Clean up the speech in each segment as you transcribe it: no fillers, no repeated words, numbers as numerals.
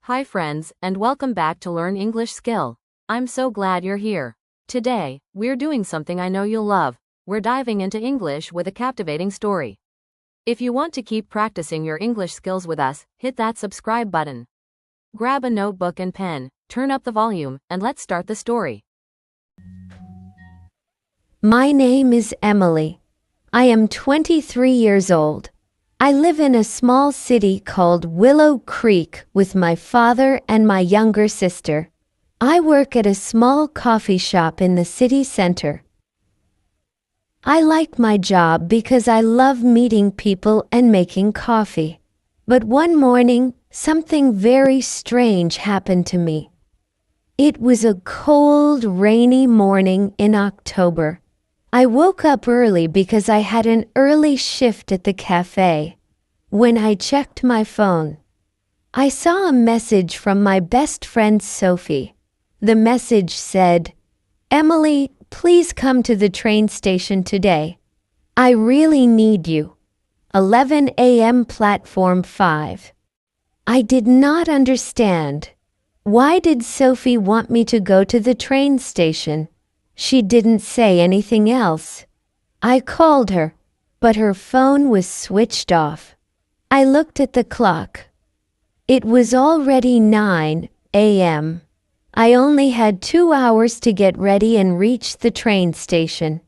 Hi friends, and welcome back to Learn English Skill. I'm so glad you're here. Today, we're doing something I know you'll love. We're diving into English with a captivating story. If you want to keep practicing your English skills with us, hit that subscribe button. Grab a notebook and pen, turn up the volume, and let's start the story. My name is Emily. I am 23 years old. I live in a small city called Willow Creek with my father and my younger sister. I work at a small coffee shop in the city center. I like my job because I love meeting people and making coffee. But one morning, something very strange happened to me. It was a cold, rainy morning in October. I woke up early because I had an early shift at the cafe. When I checked my phone, I saw a message from my best friend Sophie. The message said, "Emily, please come to the train station today. I really need you. 11 a.m. platform 5. I did not understand. Why did Sophie want me to go to the train station? She didn't say anything else. I called her, but her phone was switched off. I looked at the clock. It was already 9 a.m. I only had 2 hours to get ready and reach the train station.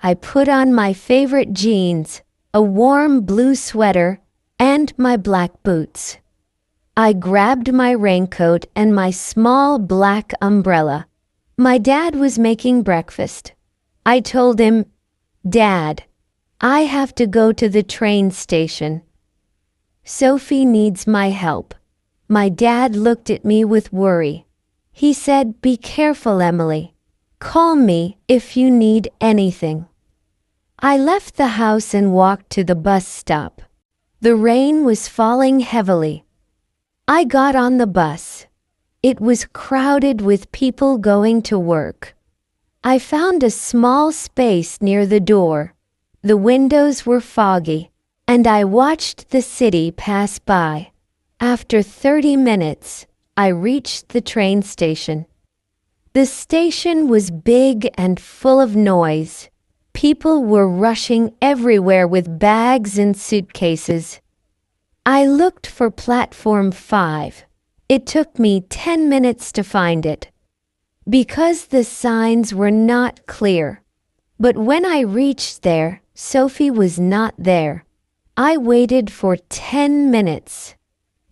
I put on my favorite jeans, a warm blue sweater, and my black boots. I grabbed my raincoat and my small black umbrella. My dad was making breakfast. I told him, "Dad, I have to go to the train station. Sophie needs my help." My dad looked at me with worry. He said, "Be careful, Emily. Call me if you need anything." I left the house and walked to the bus stop. The rain was falling heavily. I got on the bus. It was crowded with people going to work. I found a small space near the door. The windows were foggy, and I watched the city pass by. After 30 minutes, I reached the train station. The station was big and full of noise. People were rushing everywhere with bags and suitcases. I looked for platform 5. It took me 10 minutes to find it, because the signs were not clear. But when I reached there, Sophie was not there. I waited for 10 minutes,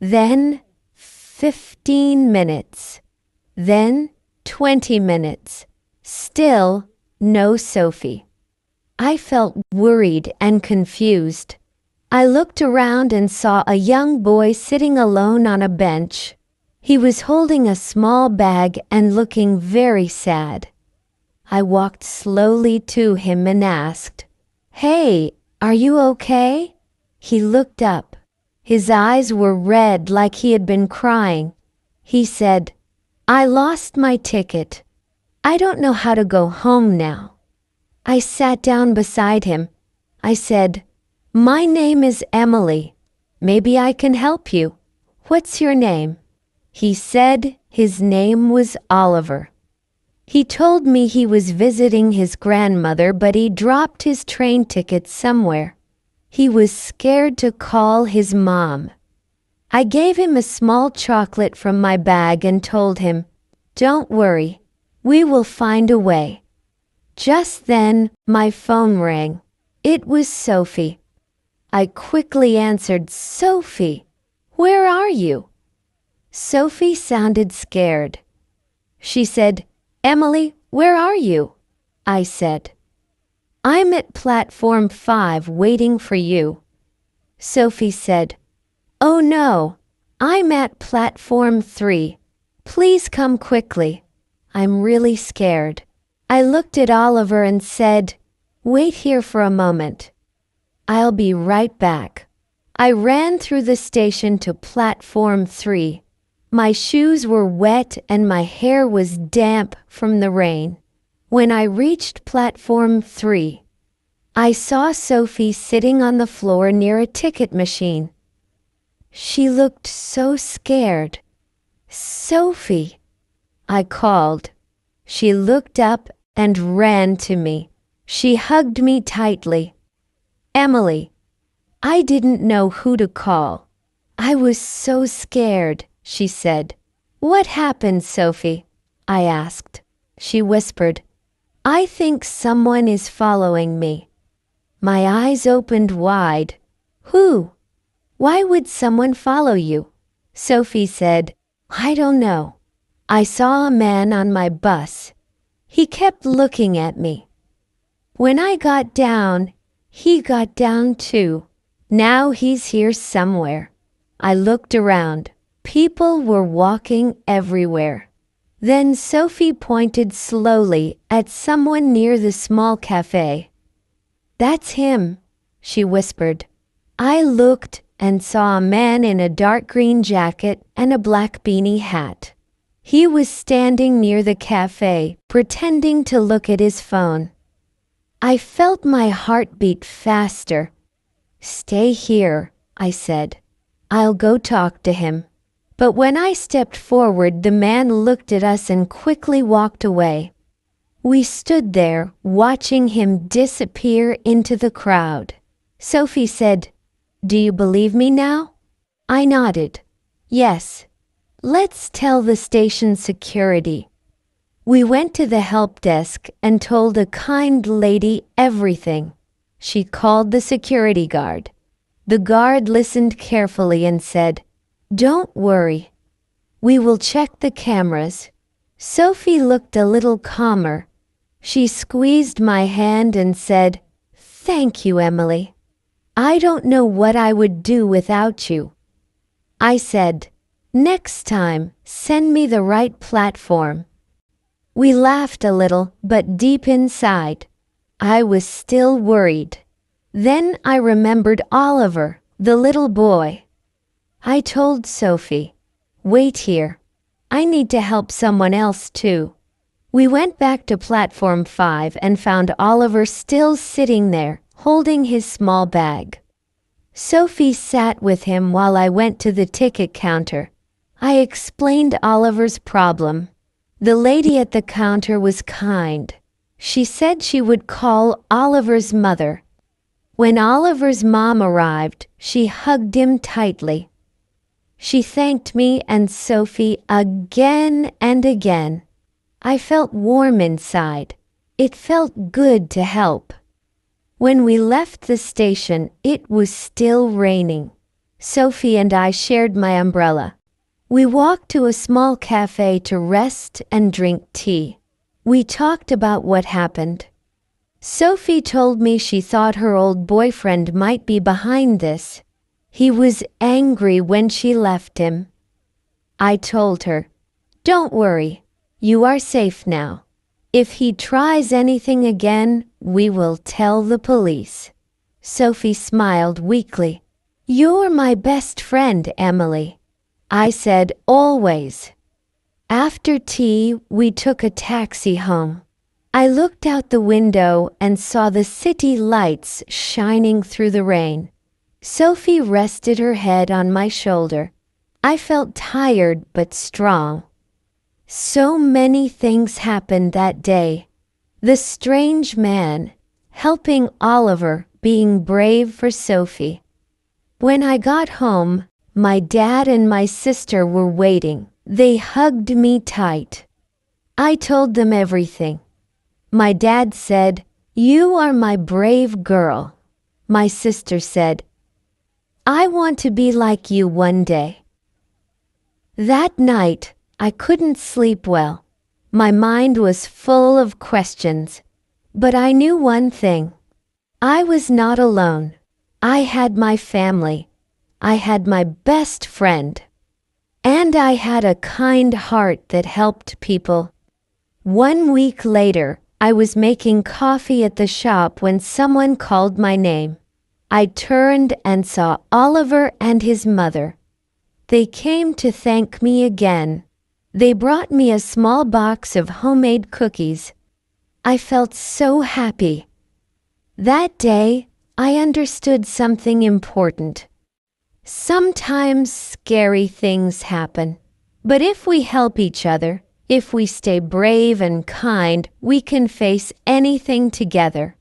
then 15 minutes, then 20 minutes. Still no Sophie. I felt worried and confused. I looked around and saw a young boy sitting alone on a bench. He was holding a small bag and looking very sad. I walked slowly to him and asked, "Hey, are you okay?" He looked up. His eyes were red like he had been crying. He said, "I lost my ticket. I don't know how to go home now." I sat down beside him. I said, "My name is Emily. Maybe I can help you. What's your name?" He said his name was Oliver. He told me he was visiting his grandmother, but he dropped his train ticket somewhere. He was scared to call his mom. I gave him a small chocolate from my bag and told him, "Don't worry, we will find a way." Just then, my phone rang. It was Sophie. I quickly answered, "Sophie, where are you?" Sophie sounded scared. She said, "Emily, where are you?" I said, "I'm at platform 5 waiting for you." Sophie said, "Oh no, I'm at platform 3. Please come quickly. I'm really scared." I looked at Oliver and said, "Wait here for a moment. I'll be right back." I ran through the station to platform 3. My shoes were wet and my hair was damp from the rain. When I reached platform 3, I saw Sophie sitting on the floor near a ticket machine. She looked so scared. "Sophie," I called. She looked up and ran to me. She hugged me tightly. "Emily." I didn't know who to call. "I was so scared," she said. "What happened, Sophie?" I asked. She whispered, "I think someone is following me." My eyes opened wide. "Who? Why would someone follow you?" Sophie said, "I don't know. I saw a man on my bus. He kept looking at me. When I got down, he got down too. Now he's here somewhere." I looked around. People were walking everywhere. Then Sophie pointed slowly at someone near the small cafe. "That's him," she whispered. I looked and saw a man in a dark green jacket and a black beanie hat. He was standing near the cafe, pretending to look at his phone. I felt my heart beat faster. "Stay here," I said. "I'll go talk to him." But when I stepped forward, the man looked at us and quickly walked away. We stood there, watching him disappear into the crowd. Sophie said, "Do you believe me now?" I nodded. "Yes. Let's tell the station security." We went to the help desk and told a kind lady everything. She called the security guard. The guard listened carefully and said, "Don't worry. We will check the cameras." Sophie looked a little calmer. She squeezed my hand and said, "Thank you, Emily. I don't know what I would do without you." I said, "Next time, send me the right platform." We laughed a little, but deep inside, I was still worried. Then I remembered Oliver, the little boy. I told Sophie, "Wait here. I need to help someone else too." We went back to platform 5 and found Oliver still sitting there, holding his small bag. Sophie sat with him while I went to the ticket counter. I explained Oliver's problem. The lady at the counter was kind. She said she would call Oliver's mother. When Oliver's mom arrived, she hugged him tightly. She thanked me and Sophie again and again. I felt warm inside. It felt good to help. When we left the station, it was still raining. Sophie and I shared my umbrella. We walked to a small cafe to rest and drink tea. We talked about what happened. Sophie told me she thought her old boyfriend might be behind this. He was angry when she left him. I told her, "Don't worry, you are safe now. If he tries anything again, we will tell the police." Sophie smiled weakly. "You're my best friend, Emily." I said, "Always." After tea, we took a taxi home. I looked out the window and saw the city lights shining through the rain. Sophie rested her head on my shoulder. I felt tired but strong. So many things happened that day. The strange man, helping Oliver, being brave for Sophie. When I got home, my dad and my sister were waiting. They hugged me tight. I told them everything. My dad said, "You are my brave girl." My sister said, "I want to be like you one day." That night, I couldn't sleep well. My mind was full of questions. But I knew one thing. I was not alone. I had my family. I had my best friend. And I had a kind heart that helped people. 1 week later, I was making coffee at the shop when someone called my name. I turned and saw Oliver and his mother. They came to thank me again. They brought me a small box of homemade cookies. I felt so happy. That day, I understood something important. Sometimes scary things happen, But if we help each other, if we stay brave and kind, we can face anything together.